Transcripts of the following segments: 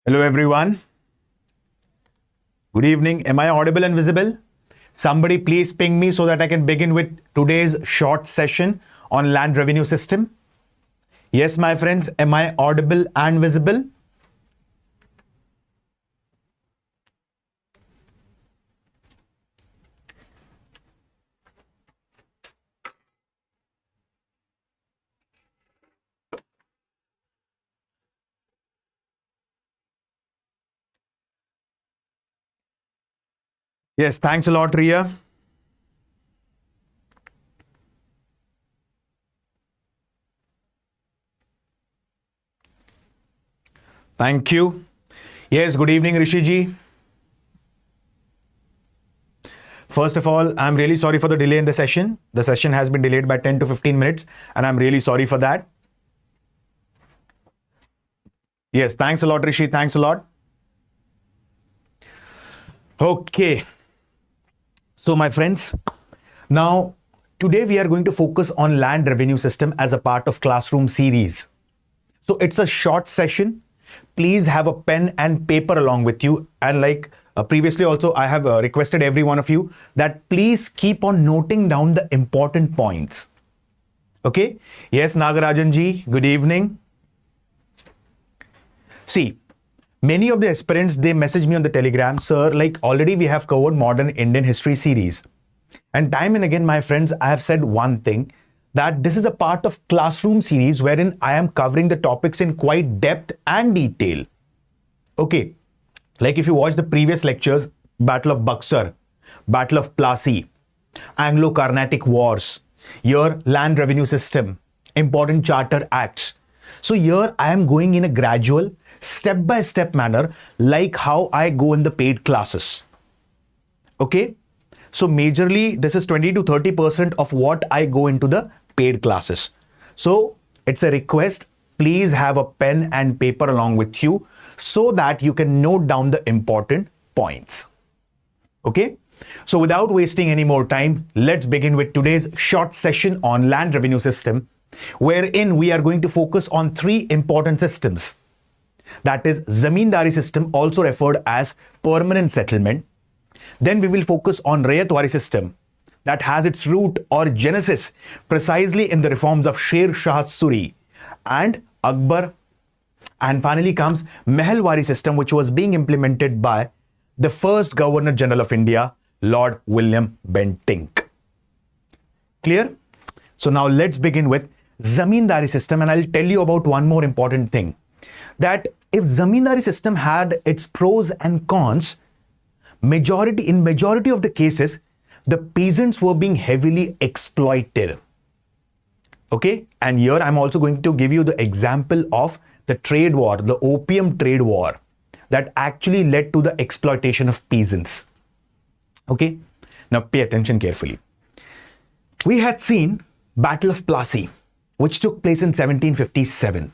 Hello everyone. Good evening. Am I audible and visible? Somebody please ping me so that I can begin with today's short session on land revenue system. Yes, my friends, am I audible and visible? Yes, thanks a lot, Ria. Thank you. Yes, good evening, Rishiji. First of all, I'm really sorry for the delay in the session. The session has been delayed by 10 to 15 minutes, and I'm really sorry for that. Yes, thanks a lot, Rishi. Thanks a lot. Okay. So, my friends, now today we are going to focus on land revenue system as a part of classroom series. So, it's a short session. Please have a pen and paper along with you. And like previously also, I have requested every one of you that please keep on noting down the important points. Okay. Yes, Nagarajan ji, good evening. See, many of the aspirants, they message me on the Telegram, sir, like already we have covered modern Indian history series. And time and again, my friends, I have said one thing, that this is a part of classroom series wherein I am covering the topics in quite depth and detail. Okay, like if you watch the previous lectures, Battle of Buxar, Battle of Plassey, Anglo-Carnatic Wars, your land revenue system, important charter acts. So here I am going in a gradual, step-by-step manner, like how I go in the paid classes. Okay, so majorly this is 20 to 30% of what I go into the paid classes. So it's a request, please have a pen and paper along with you so that you can note down the important points. Okay, so without wasting any more time, let's begin with today's short session on land revenue system, wherein we are going to focus on three important systems. That is Zamindari system, also referred as permanent settlement. Then we will focus on Rayatwari system, that has its root or genesis precisely in the reforms of Sher Shah Suri and Akbar. And finally comes Mahelwari system, which was being implemented by the first Governor General of India, Lord William Bentinck. Clear? So now let's begin with Zamindari system, and I'll tell you about one more important thing, that if Zamindari system had its pros and cons, in majority of the cases, the peasants were being heavily exploited. Okay, and here I'm also going to give you the example of the trade war, the opium trade war, that actually led to the exploitation of peasants. Okay, now pay attention carefully. We had seen Battle of Plassey, which took place in 1757.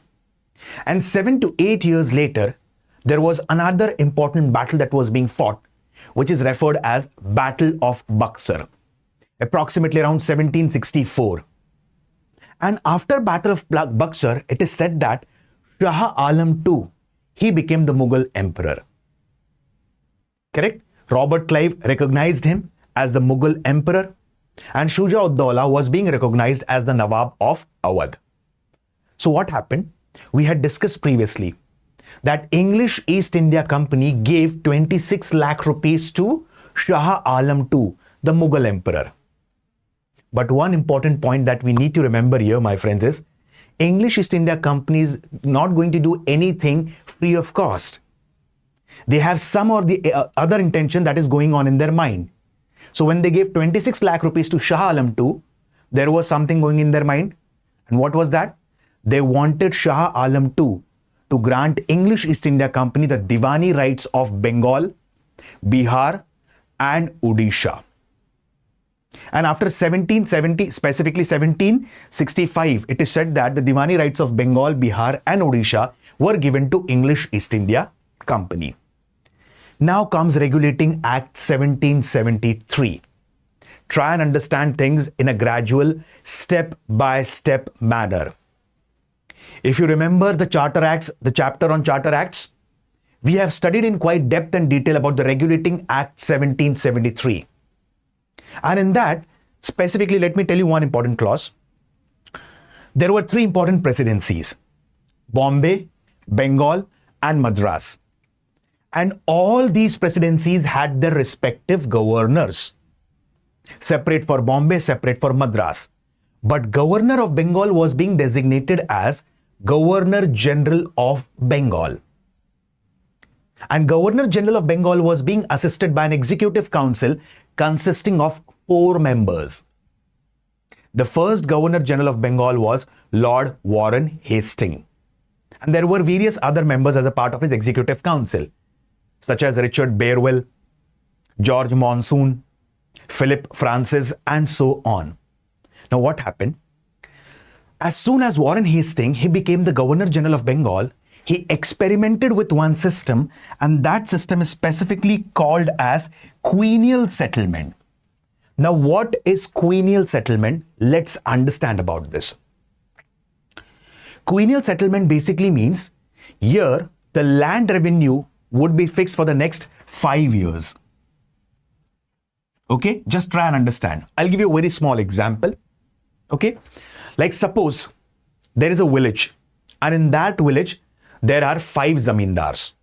And 7 to 8 years later, there was another important battle that was being fought, which is referred as Battle of Buxar, approximately around 1764. And after Battle of Buxar, it is said that Shah Alam II, he became the Mughal emperor. Correct? Robert Clive recognized him as the Mughal emperor, and Shuja ud-Dawla was being recognized as the Nawab of Awadh. So what happened? We had discussed previously that English East India Company gave 26 lakh rupees to Shah Alam II, the Mughal emperor. But one important point that we need to remember here, my friends, is English East India Company is not going to do anything free of cost. They have some or the other intention that is going on in their mind. So when they gave 26 lakh rupees to Shah Alam II, there was something going in their mind. And what was that? They wanted Shah Alam II to grant English East India Company the Diwani rights of Bengal, Bihar and Odisha. And after 1770, specifically 1765, it is said that the Diwani rights of Bengal, Bihar and Odisha were given to English East India Company. Now comes Regulating Act 1773. Try and understand things in a gradual, step-by-step manner. If you remember the Charter Acts, the chapter on Charter Acts, we have studied in quite depth and detail about the Regulating Act 1773. And in that, specifically, let me tell you one important clause. There were three important presidencies: Bombay, Bengal, and Madras. And all these presidencies had their respective governors. Separate for Bombay, separate for Madras. But Governor of Bengal was being designated as Governor General of Bengal. And Governor General of Bengal was being assisted by an executive council consisting of 4 members. The first Governor General of Bengal was Lord Warren Hastings. And there were various other members as a part of his executive council, such as Richard Barewell, George Monsoon, Philip Francis, and so on. Now what happened? As soon as Warren Hastings, he became the Governor General of Bengal, he experimented with one system, and that system is specifically called as quennial settlement. Now what is quennial settlement? Let's understand about this. Quennial settlement basically means here the land revenue would be fixed for the next 5 years. Okay, just try and understand. I'll give you a very small example. Okay, like suppose there is a village, and in that village there are 5 zamindars.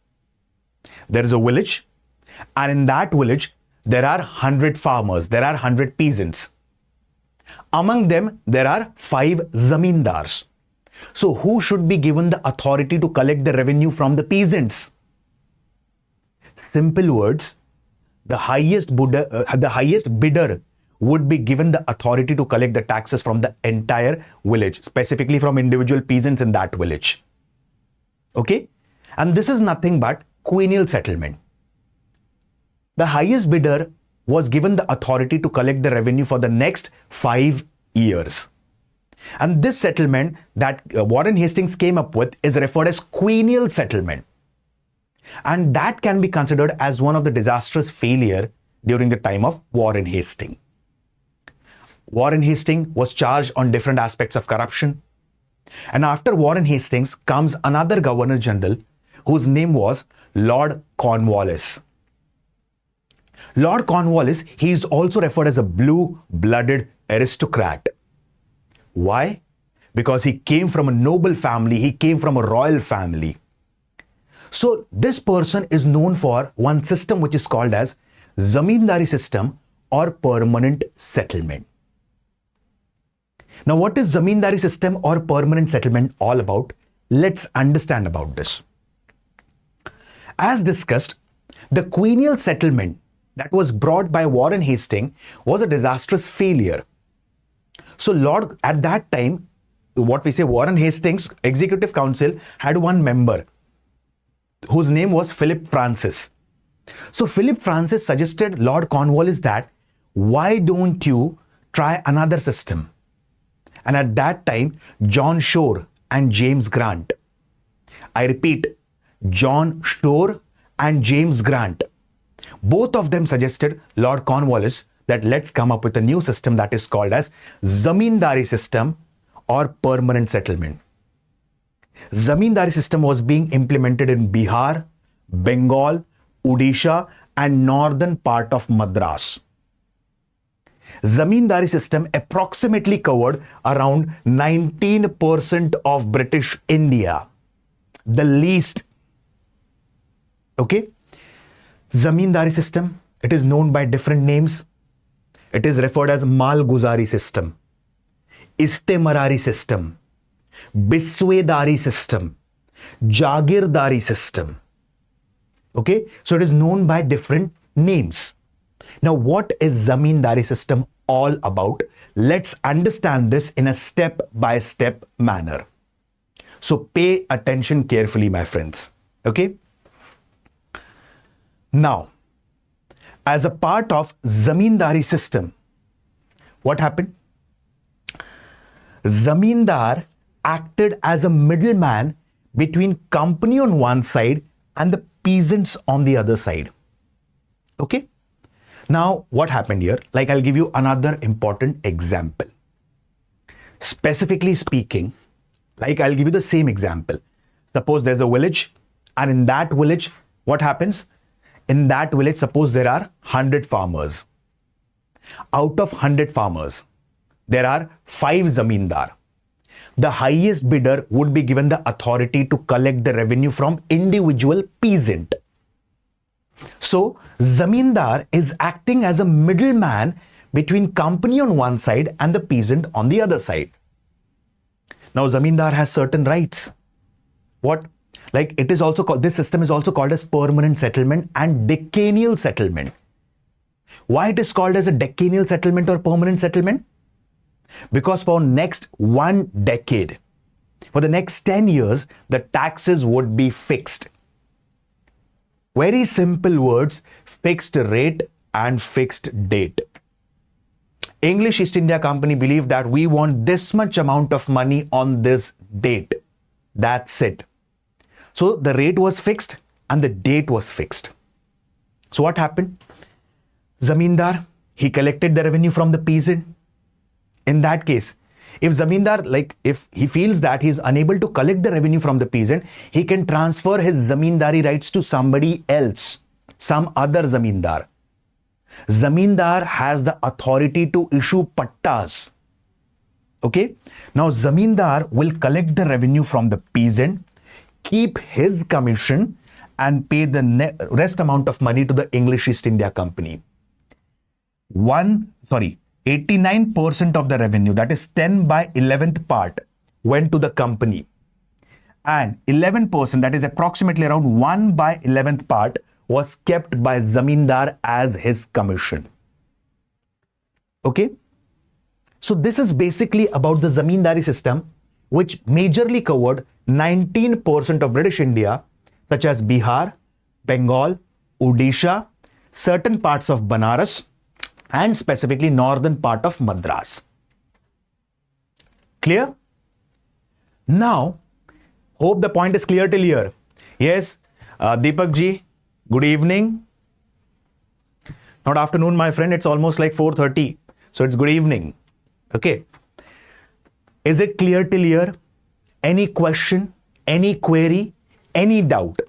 There is a village, and in that village there are 100 farmers, there are 100 peasants. Among them there are 5 zamindars. So who should be given the authority to collect the revenue from the peasants? Simple words, the highest bidder would be given the authority to collect the taxes from the entire village, specifically from individual peasants in that village. Okay? And this is nothing but quennial settlement. The highest bidder was given the authority to collect the revenue for the next 5 years. And this settlement that Warren Hastings came up with is referred as quennial settlement. And that can be considered as one of the disastrous failure during the time of Warren Hastings. Warren Hastings was charged on different aspects of corruption. And after Warren Hastings comes another Governor General whose name was Lord Cornwallis. Lord Cornwallis, he is also referred as a blue-blooded aristocrat. Why? Because he came from a noble family, he came from a royal family. So this person is known for one system which is called as Zamindari system or permanent settlement. Now what is Zamindari system or permanent settlement all about? Let's understand about this. As discussed, the quennial settlement that was brought by Warren Hastings was a disastrous failure. So at that time, what we say, Warren Hastings Executive Council had one member whose name was Philip Francis. So Philip Francis suggested Lord Cornwallis that why don't you try another system? And at that time, John Shore and James Grant, I repeat, John Shore and James Grant, both of them suggested Lord Cornwallis that let's come up with a new system that is called as Zamindari system or permanent settlement. Zamindari system was being implemented in Bihar, Bengal, Odisha and northern part of Madras. Zamindari system approximately covered around 19% of British India, the least. Okay? Zamindari system, it is known by different names. It is referred as Malguzari system, Istemarari system, Biswedari system, Jagirdari system. Okay, so it is known by different names. Now, what is Zamindari system all about? Let's understand this in a step-by-step manner. So pay attention carefully, my friends. Okay. Now, as a part of Zamindari system, what happened? Zamindar acted as a middleman between company on one side and the peasants on the other side. Okay? Now, what happened here? Like, I'll give you another important example. Specifically speaking, like I'll give you the same example. Suppose there's a village, and in that village, what happens? In that village, suppose there are 100 farmers. Out of 100 farmers, there are 5 zamindar. The highest bidder would be given the authority to collect the revenue from individual peasant. So, zamindar is acting as a middleman between company on one side and the peasant on the other side. Now, zamindar has certain rights. What? Like it is also called, this system is also called as permanent settlement and decennial settlement. Why it is called as a decennial settlement or permanent settlement? Because for next 1 decade, for the next 10 years, the taxes would be fixed. Very simple words, fixed rate and fixed date. English East India Company believed that we want this much amount of money on this date. That's it. So the rate was fixed and the date was fixed. So what happened? Zamindar, he collected the revenue from the peasant. In that case, if zamindar, if he feels that he is unable to collect the revenue from the peasant, he can transfer his zamindari rights to somebody else, some other zamindar. Zamindar has the authority to issue pattas. Okay? Now, zamindar will collect the revenue from the peasant, keep his commission and pay the rest amount of money to the English East India Company. 89% of the revenue, that is 10 by 11th part, went to the company. And 11%, that is approximately around 1 by 11th part, was kept by zamindar as his commission. Okay? So this is basically about the zamindari system, which majorly covered 19% of British India, such as Bihar, Bengal, Odisha, certain parts of Banaras, and specifically northern part of Madras. Clear? Now, hope the point is clear till here. Yes, Deepak ji, good evening. Not afternoon, my friend, it's almost like 4:30. So it's good evening. Okay. Is it clear till here? Any question, any query, any doubt?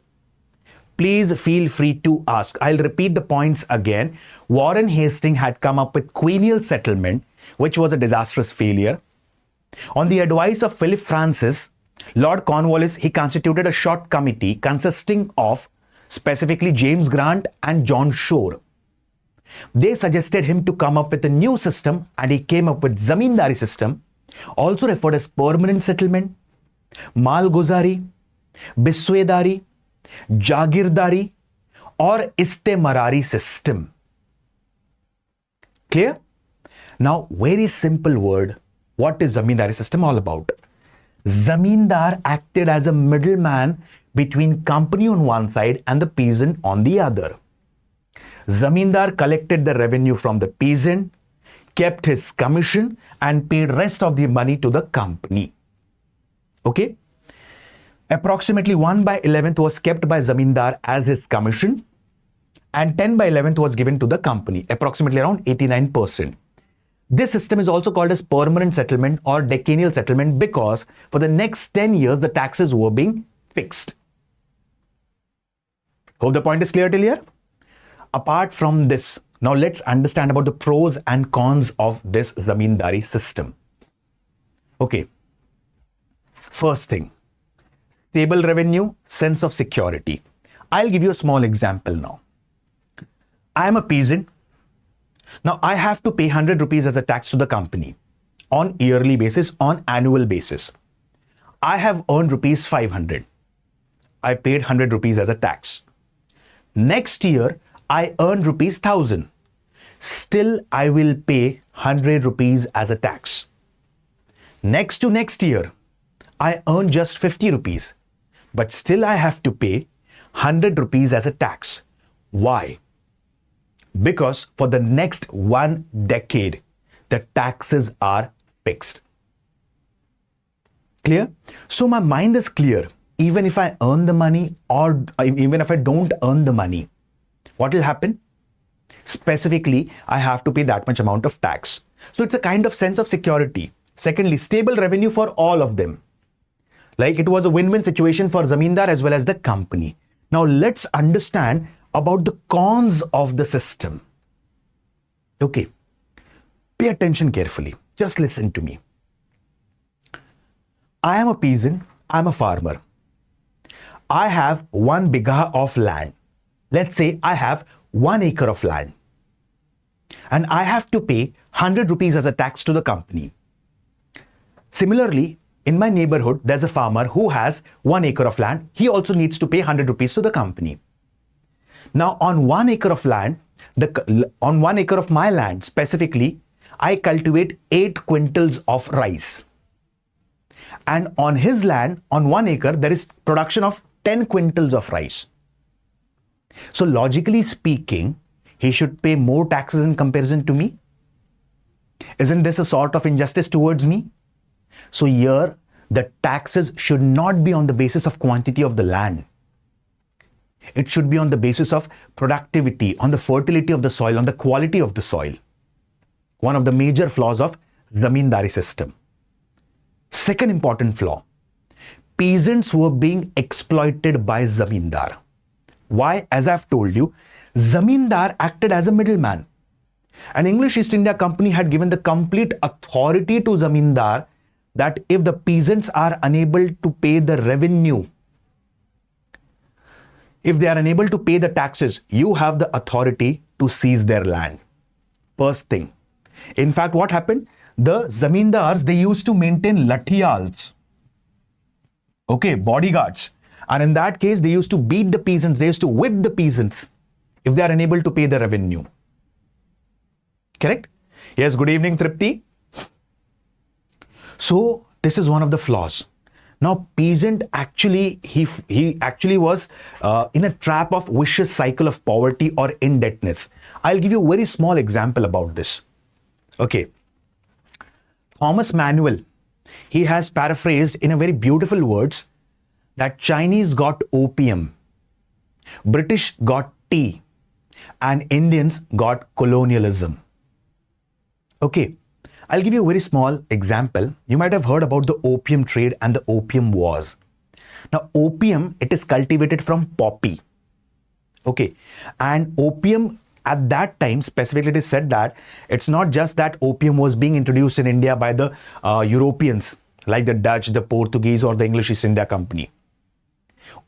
Please feel free to ask. I'll repeat the points again. Warren Hastings had come up with quennial settlement, which was a disastrous failure. On the advice of Philip Francis, Lord Cornwallis, he constituted a short committee consisting of specifically James Grant and John Shore. They suggested him to come up with a new system and he came up with Zamindari system, also referred as permanent settlement, Malguzari, Biswedari, Jagirdari or Istemarari system. Clear? Now, very simple word. What is Zamindari system all about? Zamindar acted as a middleman between company on one side and the peasant on the other. Zamindar collected the revenue from the peasant, kept his commission and paid rest of the money to the company. Okay? Approximately 1 by 11th was kept by Zamindar as his commission and 10 by 11th was given to the company, approximately around 89%. This system is also called as permanent settlement or decennial settlement because for the next 10 years, the taxes were being fixed. Hope the point is clear till here? Apart from this, now let's understand about the pros and cons of this Zamindari system. Okay. First thing, stable revenue, sense of security. I'll give you a small example now. I am a peasant. Now I have to pay 100 rupees as a tax to the company on yearly basis, on annual basis. I have earned rupees 500. I paid 100 rupees as a tax. Next year, I earn rupees 1000. Still, I will pay 100 rupees as a tax. Next to next year, I earn just 50 rupees. But still, I have to pay 100 rupees as a tax. Why? Because for the next 1 decade, the taxes are fixed. Clear? So my mind is clear. Even if I earn the money or even if I don't earn the money, what will happen? Specifically, I have to pay that much amount of tax. So it's a kind of sense of security. Secondly, stable revenue for all of them. Like it was a win-win situation for Zamindar as well as the company. Now let's understand about the cons of the system. Okay, pay attention carefully. Just listen to me. I am a peasant. I'm a farmer. I have 1 bigha of land. Let's say I have 1 acre of land. And I have to pay 100 rupees as a tax to the company. Similarly, in my neighborhood, there's a farmer who has 1 acre of land. He also needs to pay 100 rupees to the company. Now, on 1 acre of land, on 1 acre of my land specifically, I cultivate 8 quintals of rice. And on his land, on 1 acre, there is production of 10 quintals of rice. So logically speaking, he should pay more taxes in comparison to me. Isn't this a sort of injustice towards me? So here, the taxes should not be on the basis of quantity of the land. It should be on the basis of productivity, on the fertility of the soil, on the quality of the soil. One of the major flaws of Zamindari system. Second important flaw, peasants were being exploited by Zamindar. Why? As I've told you, Zamindar acted as a middleman. An English East India Company had given the complete authority to Zamindar that if the peasants are unable to pay the revenue, if they are unable to pay the taxes, you have the authority to seize their land. First thing. In fact, what happened? The Zamindars, they used to maintain lathials. Okay, bodyguards. And in that case, they used to beat the peasants. They used to whip the peasants if they are unable to pay the revenue. Correct? Yes, good evening, Tripti. So, this is one of the flaws. Now, peasant actually, he actually was in a trap of vicious cycle of poverty or indebtedness. I'll give you a very small example about this. Okay. Thomas Manuel, he has paraphrased in a very beautiful words that Chinese got opium, British got tea, and Indians got colonialism. Okay. I'll give you a very small example. You might have heard about the opium trade and the opium wars. Now, opium, it is cultivated from poppy. Okay. And opium at that time, specifically it is said that it's not just that opium was being introduced in India by the Europeans, like the Dutch, the Portuguese, or the English East India Company.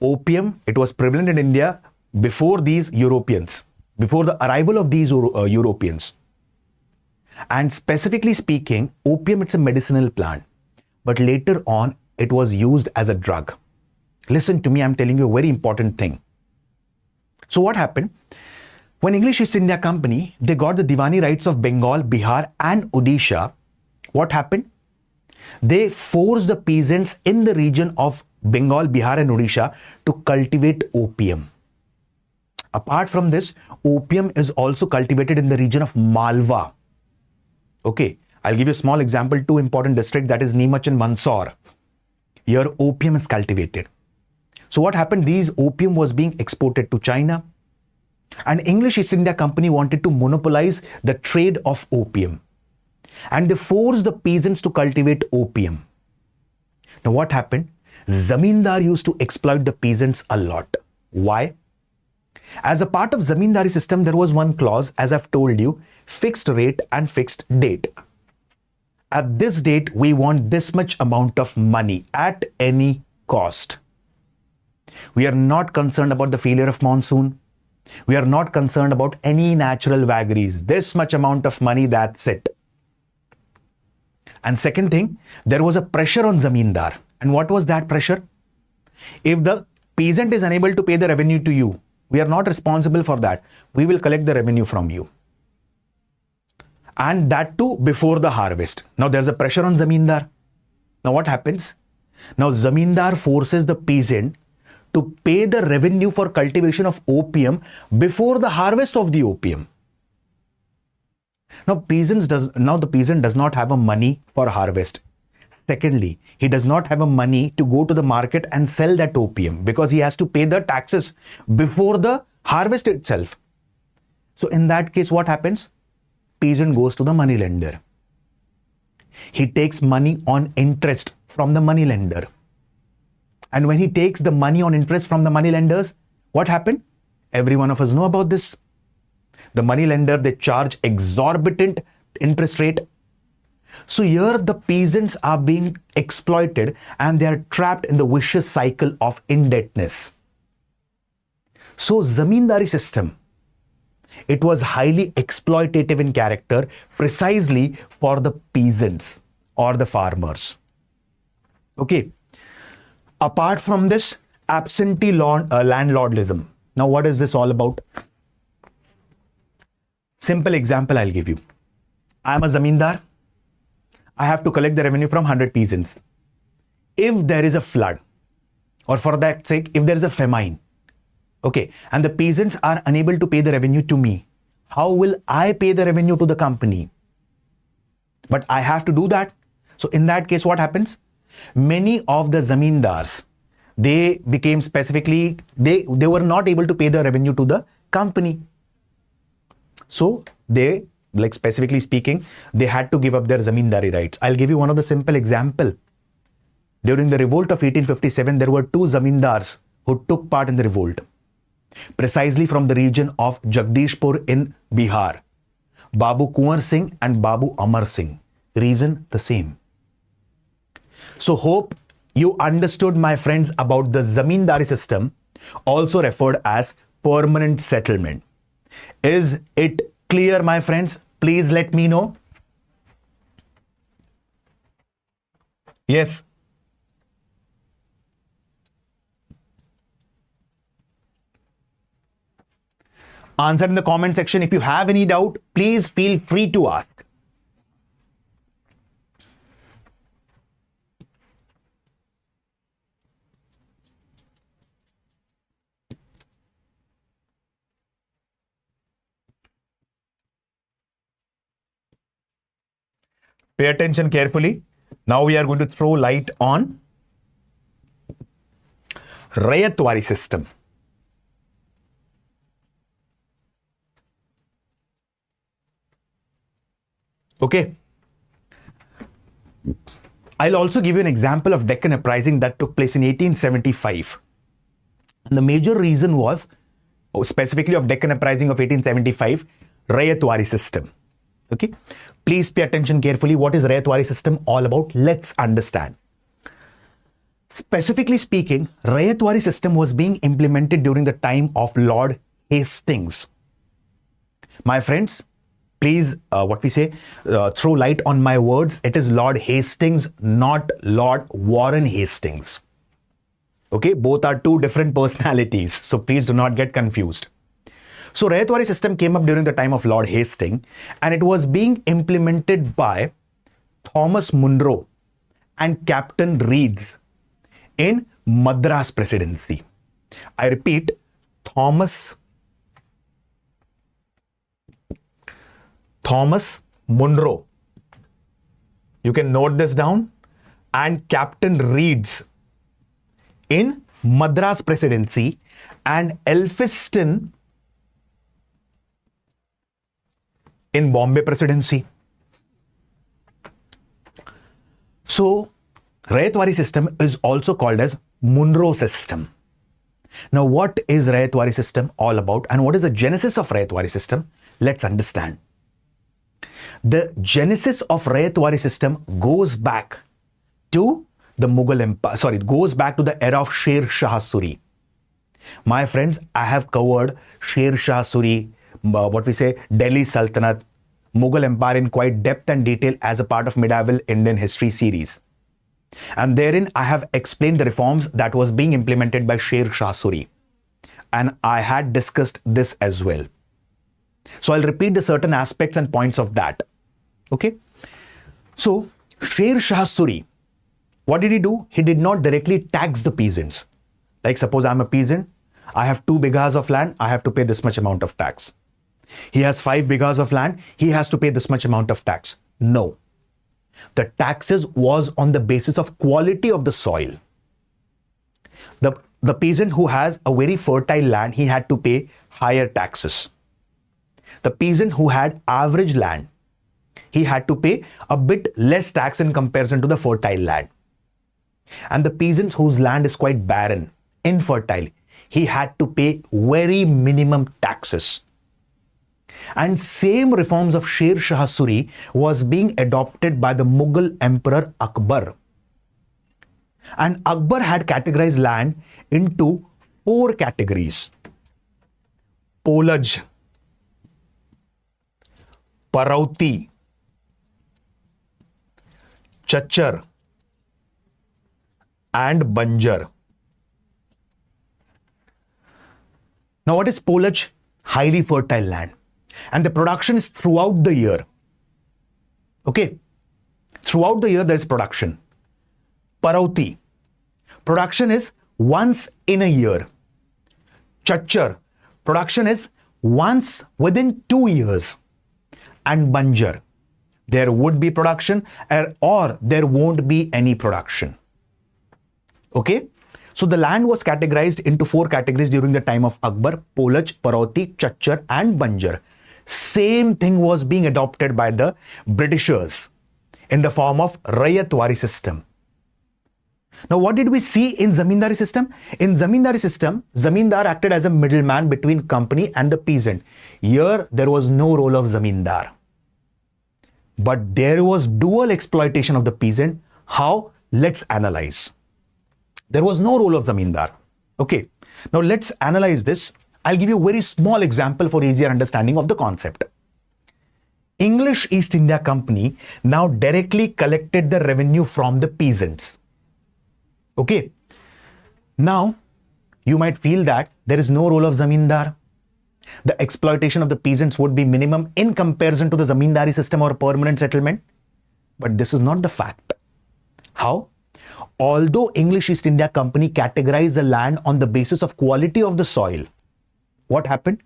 Opium, it was prevalent in India before these Europeans, before the arrival of these Europeans. And specifically speaking, opium, it's a medicinal plant. But later on, it was used as a drug. Listen to me, I'm telling you a very important thing. So what happened? When English East India Company, they got the Diwani rights of Bengal, Bihar and Odisha, what happened? They forced the peasants in the region of Bengal, Bihar and Odisha to cultivate opium. Apart from this, opium is also cultivated in the region of Malwa. Okay, I'll give you a small example, 2 important districts, that is Neemuch and Mandsaur. Here opium is cultivated. So what happened? These opium was being exported to China. And English East India Company wanted to monopolize the trade of opium. And they forced the peasants to cultivate opium. Now what happened? Zamindar used to exploit the peasants a lot. Why? As a part of Zamindari system, there was one clause, as I've told you, fixed rate and fixed date. At this date, we want this much amount of money at any cost. We are not concerned about the failure of monsoon. We are not concerned about any natural vagaries. This much amount of money, that's it. And second thing, there was a pressure on Zamindar. And what was that pressure? If the peasant is unable to pay the revenue to you, we are not responsible for that. We will collect the revenue from you. And that too before the harvest. Now there's a pressure on Zamindar. Now what happens? Now Zamindar forces the peasant to pay the revenue for cultivation of opium before the harvest of the opium. Now the peasant does not have a money for harvest. Secondly, he does not have a money to go to the market and sell that opium because he has to pay the taxes before the harvest itself. So in that case, what happens? Peasant goes to the money lender. He takes money on interest from the money lender. And when he takes the money on interest from the money lenders, What happened? Every one of us know about this. The money lender, they charge exorbitant interest rate. So here the peasants are being exploited and they are trapped in the vicious cycle of indebtedness. So Zamindari system, it was highly exploitative in character precisely for the peasants or the farmers. Okay. Apart from this, absentee landlordism. Now, what is this all about? Simple example I'll give you. I am a zamindar. I have to collect the revenue from 100 peasants. If there is a flood, or for that sake, if there is a famine, okay, and the peasants are unable to pay the revenue to me, how will I pay the revenue to the company? But I have to do that. So in that case, what happens? Many of the zamindars, they became specifically, they were not able to pay the revenue to the company. So they, like specifically speaking, they had to give up their zamindari rights. I'll give you one of the simple example. During the revolt of 1857, there were two zamindars who took part in the revolt, precisely from the region of Jagdishpur in Bihar. Babu Kunwar Singh and Babu Amar Singh. Reason the same. So hope you understood, my friends, about the zamindari system, also referred as permanent settlement. Is it clear, my friends? Please let me know. Yes. Answer in the comment section. If you have any doubt, please feel free to ask. Pay attention carefully. Now we are going to throw light on Rayatwari system. Okay. I'll also give you an example of Deccan uprising that took place in 1875. And the major reason was, specifically of Deccan uprising of 1875, Rayatwari system. Okay. Please pay attention carefully. What is Rayatwari system all about? Let's understand. Specifically speaking, Rayatwari system was being implemented during the time of Lord Hastings. My friends, please, throw light on my words. It is Lord Hastings, not Lord Warren Hastings. Okay, both are two different personalities. So please do not get confused. So Rayatwari system came up during the time of Lord Hastings, and it was being implemented by Thomas Munro and Captain Reeds in Madras Presidency. I repeat, Thomas Munro. You can note this down. And Captain Reeds in Madras Presidency, and Elphiston in Bombay Presidency. So, Rayatwari system is also called as Munro system. Now, what is Rayatwari system all about, and what is the genesis of Rayatwari system? Let's understand. The genesis of Rayatwari system goes back to the Mughal Empire, goes back to the era of Sher Shah Suri. My friends, I have covered Sher Shah Suri, Delhi Sultanate, Mughal Empire in quite depth and detail as a part of medieval Indian history series. And therein I have explained the reforms that was being implemented by Sher Shah Suri. And I had discussed this as well. So I'll repeat the certain aspects and points of that. Okay. So Sher Shah Suri, what did he do? He did not directly tax the peasants. Like suppose I'm a peasant, I have 2 bighas of land, I have to pay this much amount of tax. He has 5 bighas of land, he has to pay this much amount of tax. No. The taxes was on the basis of quality of the soil. The peasant who has a very fertile land, he had to pay higher taxes. The peasant who had average land, he had to pay a bit less tax in comparison to the fertile land. And the peasants whose land is quite barren, infertile, he had to pay very minimum taxes. And same reforms of Sher Shah Suri was being adopted by the Mughal Emperor Akbar. And Akbar had categorized land into 4 categories: Polaj, Parauti, Chachar, and Banjar. Now, what is Polaj? Highly fertile land. And the production is throughout the year. Okay? Throughout the year, there is production. Parauti. Production is once in a year. Chachar. Production is once within 2 years. And Banjar. There would be production or there won't be any production. Okay? So the land was categorized into 4 categories during the time of Akbar: Polaj, Parauti, Chachar, and Banjar. Same thing was being adopted by the Britishers in the form of Rayatwari system. Now, what did we see in Zamindari system? In Zamindari system, Zamindar acted as a middleman between company and the peasant. Here, there was no role of Zamindar. But there was dual exploitation of the peasant. How? Let's analyze. There was no role of Zamindar. Okay. Now, let's analyze this. I'll give you a very small example for easier understanding of the concept. English East India Company now directly collected the revenue from the peasants. Okay. Now, you might feel that there is no role of Zamindar. The exploitation of the peasants would be minimum in comparison to the Zamindari system or permanent settlement. But this is not the fact. How? Although English East India Company categorized the land on the basis of quality of the soil, what happened?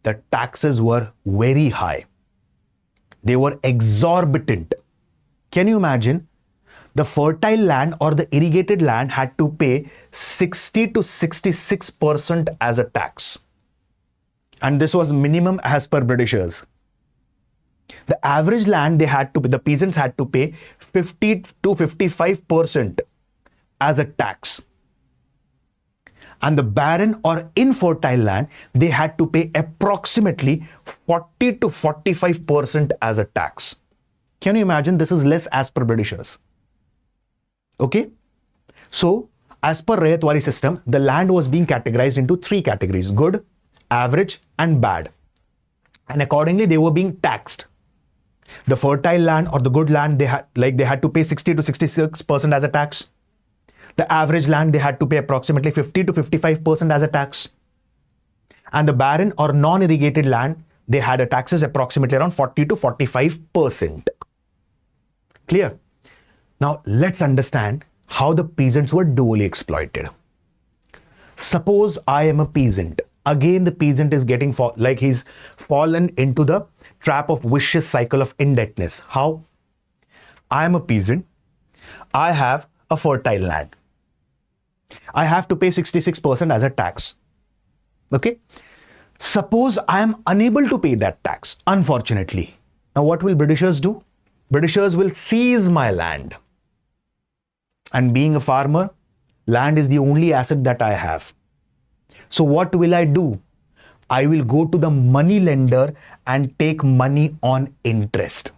The taxes were very high. They were exorbitant. Can you imagine? The fertile land or the irrigated land had to pay 60 to 66% as a tax. And this was minimum as per Britishers. The average land the peasants had to pay 50 to 55% as a tax. And the barren or infertile land, they had to pay approximately 40 to 45% as a tax. Can you imagine? This is less as per Britishers. Okay? So, as per Rayatwari system, the land was being categorized into 3 categories: good, average, and bad. And accordingly, they were being taxed. The fertile land or the good land, they had to pay 60 to 66% as a tax. The average land, they had to pay approximately 50 to 55% as a tax. And the barren or non-irrigated land, they had a taxes approximately around 40 to 45%. Clear? Now, let's understand how the peasants were dually exploited. Suppose I am a peasant. Again, the peasant is getting he's fallen into the trap of vicious cycle of indebtedness. How? I am a peasant. I have a fertile land. I have to pay 66% as a tax. Okay? Suppose I am unable to pay that tax, unfortunately. Now, what will Britishers do? Britishers will seize my land. And being a farmer, land is the only asset that I have. So what will I do? I will go to the money lender and take money on interest.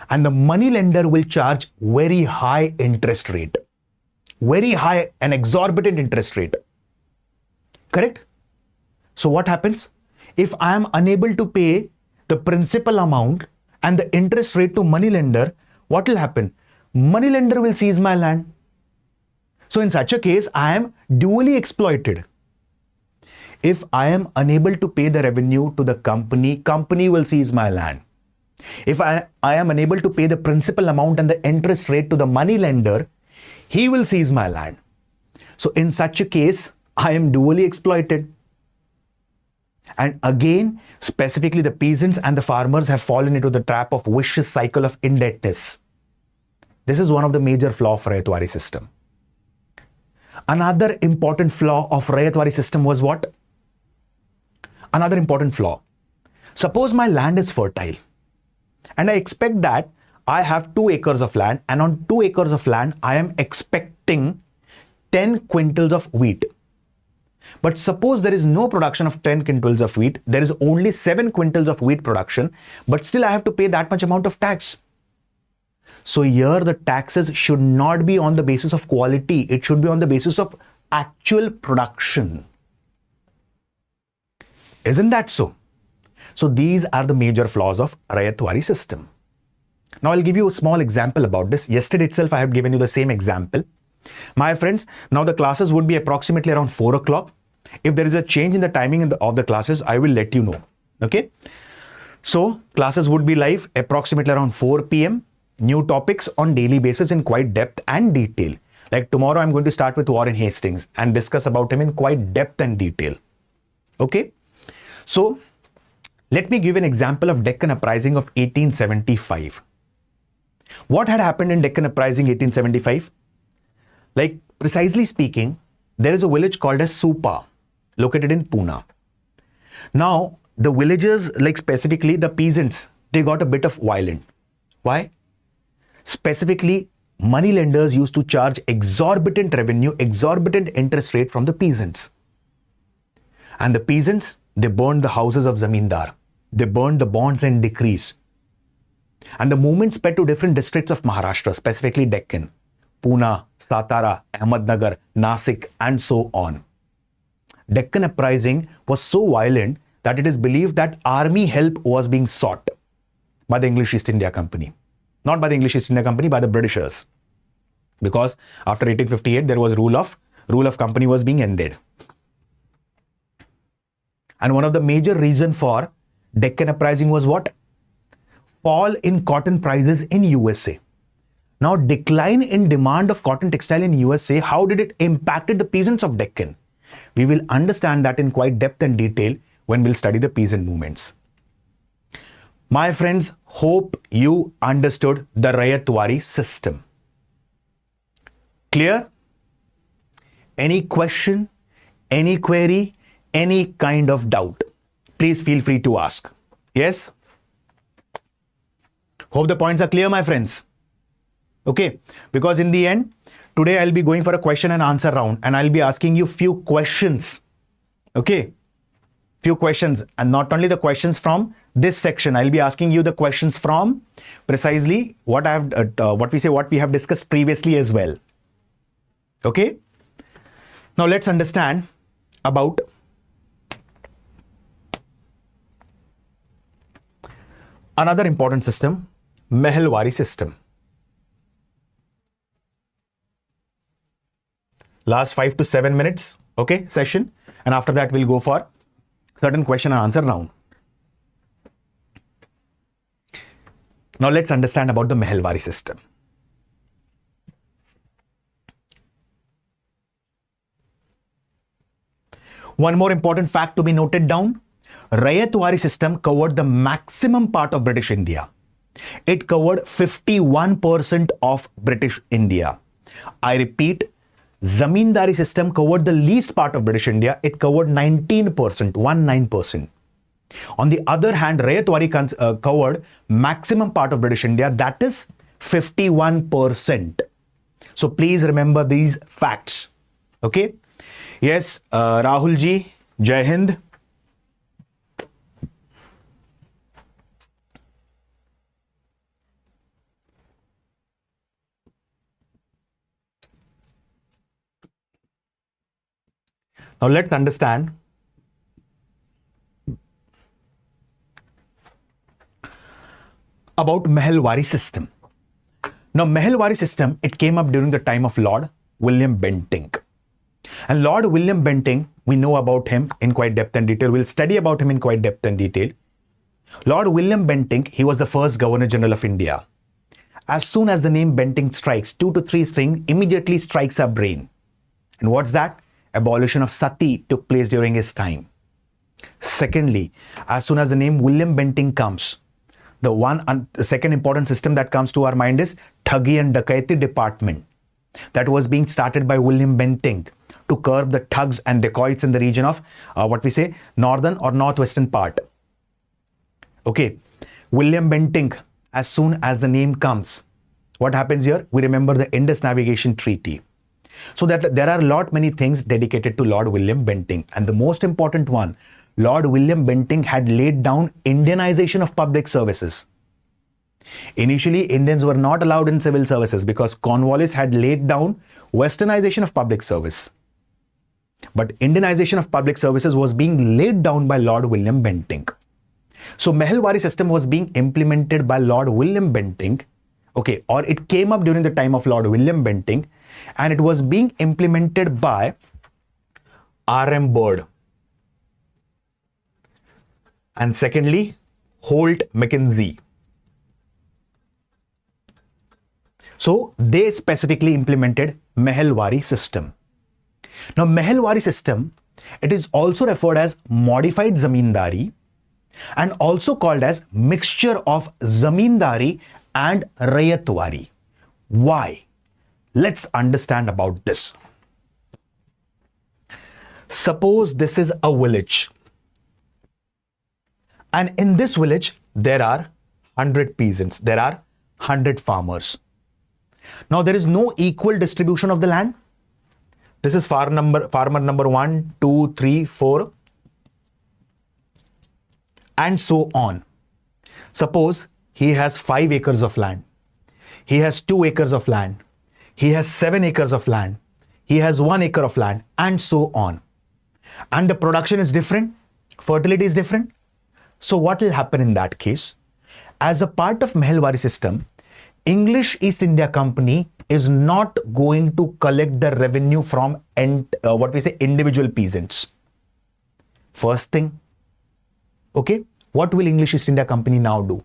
And the money lender will charge very high interest rate. Very high and exorbitant interest rate. Correct? So what happens? If I am unable to pay the principal amount and the interest rate to money lender, what will happen? Money lender will seize my land. So in such a case, I am dually exploited. If I am unable to pay the revenue to the company, company will seize my land. If I am unable to pay the principal amount and the interest rate to the money lender, he will seize my land. So in such a case, I am dually exploited. And again, specifically the peasants and the farmers have fallen into the trap of vicious cycle of indebtedness. This is one of the major flaws of Rayatwari system. Another important flaw of Rayatwari system was what? Another important flaw. Suppose my land is fertile and I expect that I have 2 acres of land, and on 2 acres of land, I am expecting 10 quintals of wheat. But suppose there is no production of 10 quintals of wheat, there is only 7 quintals of wheat production, but still I have to pay that much amount of tax. So here the taxes should not be on the basis of quality, it should be on the basis of actual production. Isn't that so? So these are the major flaws of Rayatwari system. Now I'll give you a small example about this. Yesterday itself I have given you the same example. My friends, now the classes would be approximately around 4 o'clock. If there is a change in the timing of the classes, I will let you know. Okay. So classes would be live approximately around 4 p.m. New topics on daily basis in quite depth and detail. Like tomorrow I'm going to start with Warren Hastings and discuss about him in quite depth and detail. Okay. So let me give an example of Deccan Uprising of 1875. What had happened in Deccan Uprising 1875? Like precisely speaking, there is a village called as Supa, located in Pune. Now, the villagers, like specifically the peasants, they got a bit of violent. Why? Specifically, money lenders used to charge exorbitant revenue, exorbitant interest rate from the peasants. And the peasants, they burned the houses of Zamindar. They burned the bonds and decrees. And the movement spread to different districts of Maharashtra, specifically Deccan, Pune, Satara, Ahmednagar, Nasik, and so on. Deccan Uprising was so violent that it is believed that army help was being sought by the English East India Company. Not by the English East India Company, by the Britishers. Because after 1858, there was rule of company was being ended. And one of the major reasons for Deccan Uprising was what? Fall in cotton prices in USA. Now, decline in demand of cotton textile in USA, how did it impacted the peasants of Deccan? We will understand that in quite depth and detail when we'll study the peasant movements. My friends, hope you understood the Rayatwari system. Clear? Any question, any query, any kind of doubt, please feel free to ask. Yes? Hope the points are clear, my friends. Okay, because in the end, today I'll be going for a question and answer round and I'll be asking you few questions. Okay, few questions, and not only the questions from this section, I'll be asking you the questions from precisely what we have discussed previously as well. Okay, now let's understand about another important system, Mahelwari system. Last 5 to 7 minutes, okay, session. And after that, we'll go for certain question and answer round. Now let's understand about the Mahelwari system. One more important fact to be noted down. Rayatwari system covered the maximum part of British India. It covered 51% of British India. I repeat, Zamindari system covered the least part of British India. It covered 19%, 19%. On the other hand, Rayatwari covered maximum part of British India, that is 51%. So please remember these facts. Okay? Yes, Rahul ji, Jai Hind. Now let's understand about Mahelwari system. Now Mahelwari system, it came up during the time of Lord William Bentinck. And Lord William Bentinck, we know about him in quite depth and detail. We'll study about him in quite depth and detail. Lord William Bentinck, he was the first Governor General of India. As soon as the name Bentinck strikes, 2 to 3 things immediately strikes our brain. And what's that? Abolition of sati took place during his time. Secondly, as soon as the name William Bentinck comes, the second important system that comes to our mind is Thuggi and Dakaiti Department that was being started by William Bentinck to curb the thugs and dacoits in the region of northern or northwestern part. Okay, William Bentinck, as soon as the name comes, what happens here? We remember the Indus Navigation Treaty. So that there are many things dedicated to Lord William Bentinck. And the most important one, Lord William Bentinck had laid down Indianization of public services. Initially, Indians were not allowed in civil services because Cornwallis had laid down westernization of public service. But Indianization of public services was being laid down by Lord William Bentinck. So Mahelwari system was being implemented by Lord William Bentinck, okay, or it came up during the time of Lord William Bentinck, and it was being implemented by R.M. Bird. And secondly, Holt Mackenzie. So they specifically implemented Mahelwari system. Now Mahelwari system, it is also referred as modified Zamindari and also called as mixture of Zamindari and Rayatwari. Why? Let's understand about this. Suppose this is a village, and in this village there are 100 peasants, there are 100 farmers. Now there is no equal distribution of the land. This is farmer number 1, 2, 3, 4, and so on. Suppose he has 5 acres of land, he has 2 acres of land, he has 7 acres of land, he has 1 acre of land, and so on. And the production is different, fertility is different. So what will happen in that case? As a part of Mahelwari system, English East India Company is not going to collect the revenue from individual peasants. First thing, okay, what will English East India Company now do?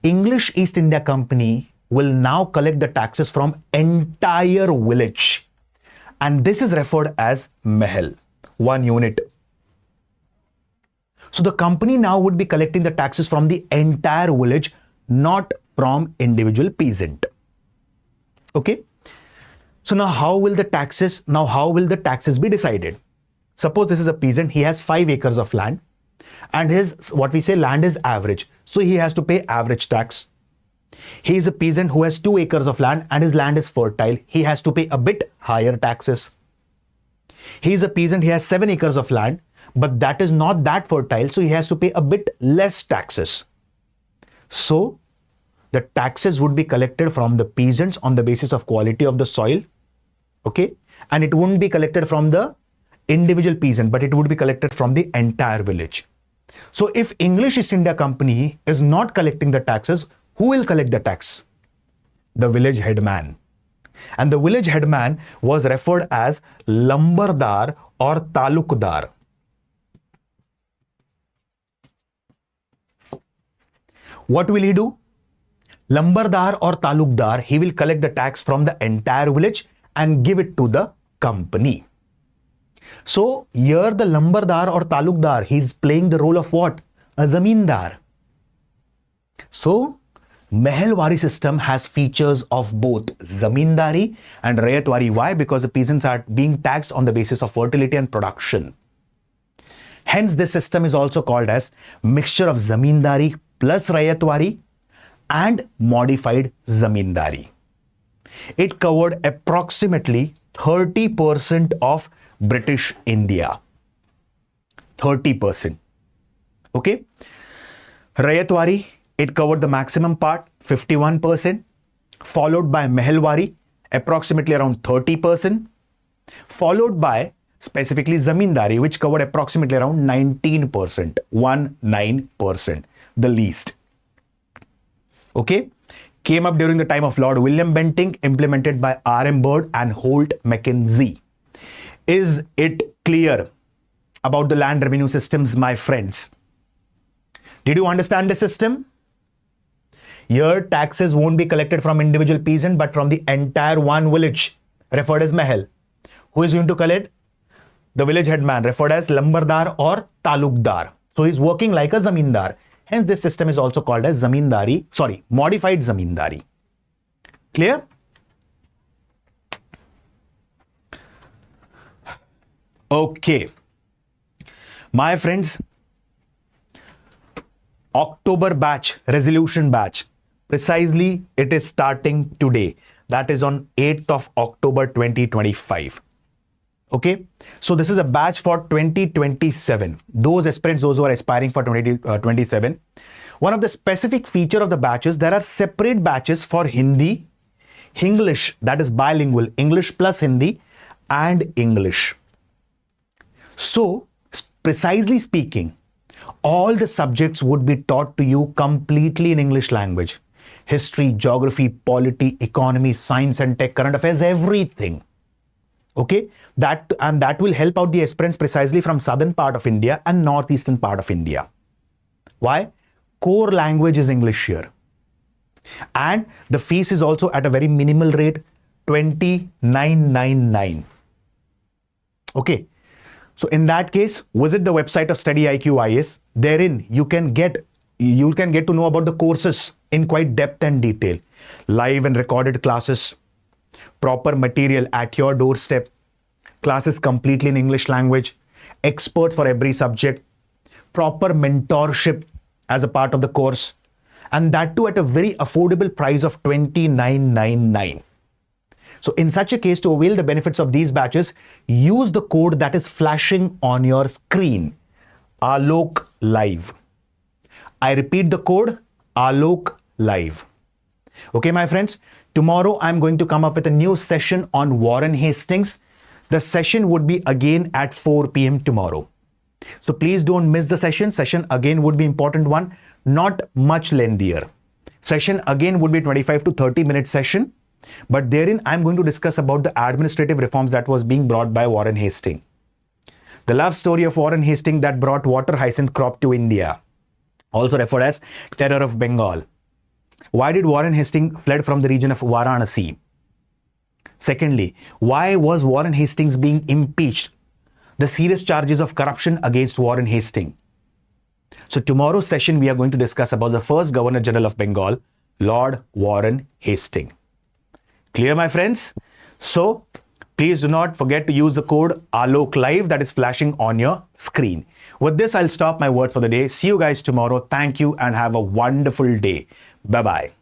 English East India Company will now collect the taxes from entire village, and this is referred as Mahel, 1 unit. So the company now would be collecting the taxes from the entire village, not from individual peasant. Okay. So now how will the taxes be decided? Suppose this is a peasant, he has 5 acres of land and his land is average. So he has to pay average tax. He is a peasant who has 2 acres of land and his land is fertile. He has to pay a bit higher taxes. He is a peasant, he has 7 acres of land, but that is not that fertile, so he has to pay a bit less taxes. So the taxes would be collected from the peasants on the basis of quality of the soil, okay? And it wouldn't be collected from the individual peasant, but it would be collected from the entire village. So if English East India Company is not collecting the taxes, who will collect the tax? The village headman. And the village headman was referred as Lambardar or Talukdar. What will he do? Lambardar or Talukdar, he will collect the tax from the entire village and give it to the company. So here the Lambardar or Talukdar, he is playing the role of what? A Zamindar. So Mahelwari system has features of both Zamindari and Rayatwari. Why? Because the peasants are being taxed on the basis of fertility and production. Hence this system is also called as mixture of Zamindari plus Rayatwari and modified Zamindari. It covered approximately 30% of British India. 30%. Okay. Rayatwari, it covered the maximum part, 51%, followed by Mahelwari, approximately around 30%, followed by specifically Zamindari, which covered approximately around 19%, 19%, the least. Okay, came up during the time of Lord William Bentinck, implemented by R.M. Bird and Holt Mackenzie. Is it clear about the land revenue systems, my friends? Did you understand the system? Here, taxes won't be collected from individual peasant, but from the entire one village, referred as Mahel. Who is going to collect? The village headman, referred as Lambardar or Talukdar. So he's working like a Zamindar. Hence, this system is also called as modified Zamindari. Clear? Okay. My friends, October batch, resolution batch, precisely it is starting today. That is on 8th of October 2025. Okay, so this is a batch for 2027. Those aspirants, those who are aspiring for 2027. One of the specific feature of the batches, there are separate batches for Hindi, English, that is bilingual, English plus Hindi, and English. So, precisely speaking, all the subjects would be taught to you completely in English language. History, geography, polity, economy, science and tech, current affairs, everything. Okay, that will help out the aspirants precisely from southern part of India and northeastern part of India. Why? Core language is English here. And the fees is also at a very minimal rate, 2999. Okay. So in that case, visit the website of StudyIQ IAS. Therein, you can get to know about the courses in quite depth and detail. Live and recorded classes, proper material at your doorstep, classes completely in English language, experts for every subject, proper mentorship as a part of the course, and that too at a very affordable price of 2999. So in such a case, to avail the benefits of these batches, use the code that is flashing on your screen, Alok Live. I repeat the code, Alok Live. Okay, my friends, tomorrow I'm going to come up with a new session on Warren Hastings. The session would be again at 4 p.m. tomorrow. So please don't miss the session. Session again would be important one, not much lengthier. Session again would be 25 to 30 minute session, but therein I'm going to discuss about the administrative reforms that was being brought by Warren Hastings. The love story of Warren Hastings that brought water hyacinth crop to India, also referred as Terror of Bengal. Why did Warren Hastings fled from the region of Varanasi? Secondly, why was Warren Hastings being impeached? The serious charges of corruption against Warren Hastings. So tomorrow's session, we are going to discuss about the first Governor General of Bengal, Lord Warren Hastings. Clear, my friends? So please do not forget to use the code Alok Live that is flashing on your screen. With this, I'll stop my words for the day. See you guys tomorrow. Thank you and have a wonderful day. Bye-bye.